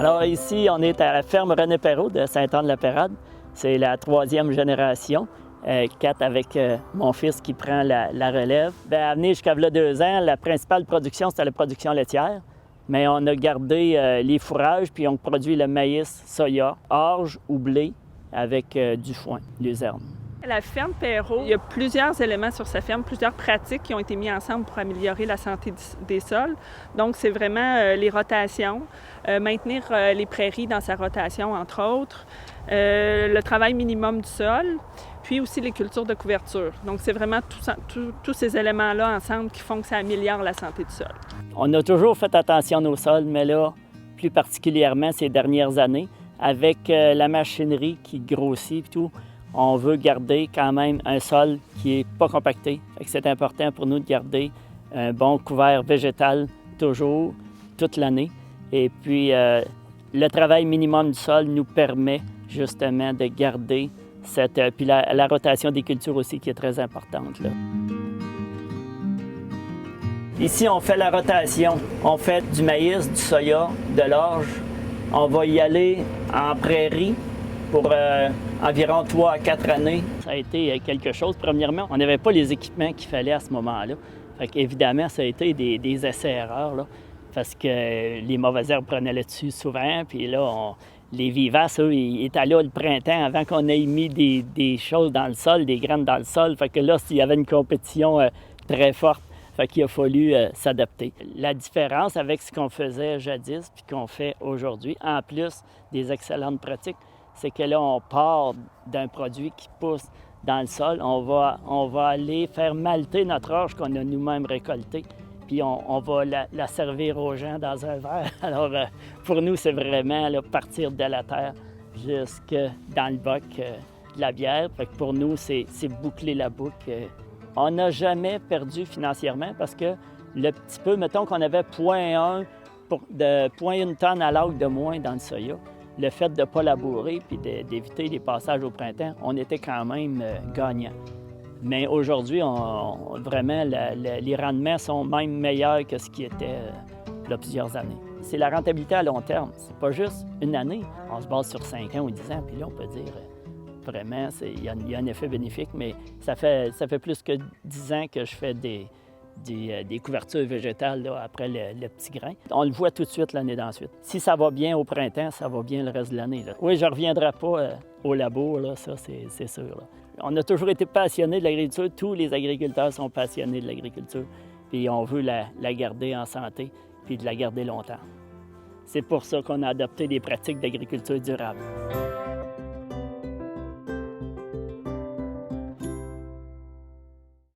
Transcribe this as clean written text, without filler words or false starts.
Alors ici, on est à la ferme René Perrault de Saint-Anne-de-la-Pérade. C'est la 3e génération, 4 avec mon fils qui prend la relève. Bien, à venir jusqu'à là 2 ans, la principale production, c'était la production laitière. Mais on a gardé les fourrages, puis on produit le maïs, soya, orge ou blé avec du foin, luzerne. La ferme Perrault, il y a plusieurs éléments sur sa ferme, plusieurs pratiques qui ont été mis ensemble pour améliorer la santé des sols. Donc, c'est vraiment les rotations, maintenir les prairies dans sa rotation, entre autres, le travail minimum du sol, puis aussi les cultures de couverture. Donc, c'est vraiment tous ces éléments-là ensemble qui font que ça améliore la santé du sol. On a toujours fait attention à nos sols, mais là, plus particulièrement ces dernières années, avec la machinerie qui grossit et tout, on veut garder quand même un sol qui n'est pas compacté. C'est important pour nous de garder un bon couvert végétal toujours, toute l'année. Et puis, le travail minimum du sol nous permet justement de garder cette... puis la rotation des cultures aussi qui est très importante, là. Ici, on fait la rotation. On fait du maïs, du soya, de l'orge. On va y aller en prairie pour environ 3 à 4 années. Ça a été quelque chose. Premièrement, on n'avait pas les équipements qu'il fallait à ce moment-là. Fait qu'évidemment, ça a été des essais-erreurs, là, parce que les mauvaises herbes prenaient le dessus souvent. Puis là, les vivaces, eux, ils étaient là le printemps avant qu'on ait mis des choses dans le sol, des graines dans le sol. Fait que là, il y avait une compétition très forte. Fait qu'il a fallu s'adapter. La différence avec ce qu'on faisait jadis puis qu'on fait aujourd'hui, en plus des excellentes pratiques, c'est que là, on part d'un produit qui pousse dans le sol. On va aller faire malter notre orge qu'on a nous-mêmes récoltée, puis on va la servir aux gens dans un verre. Alors, pour nous, c'est vraiment là, partir de la terre jusque dans le boc de la bière. Fait que pour nous, c'est boucler la boucle. On n'a jamais perdu financièrement parce que le petit peu, mettons qu'on avait 0,1 tonne à l'acre de moins dans le soya, le fait de ne pas labourer puis d'éviter les passages au printemps, on était quand même gagnant. Mais aujourd'hui, vraiment, les rendements sont même meilleurs que ce qui était il y a plusieurs années. C'est la rentabilité à long terme. C'est pas juste une année. On se base sur 5 ans ou 10 ans, puis là, on peut dire... Vraiment, il y a un effet bénéfique, mais ça fait plus que 10 ans que je fais des couvertures végétales là, après le petit grain. On le voit tout de suite l'année d'ensuite. Si ça va bien au printemps, ça va bien le reste de l'année. Oui, je ne reviendrai pas au labo, là, ça c'est sûr. Là. On a toujours été passionnés de l'agriculture. Tous les agriculteurs sont passionnés de l'agriculture. Puis on veut la garder en santé, puis de la garder longtemps. C'est pour ça qu'on a adopté des pratiques d'agriculture durable.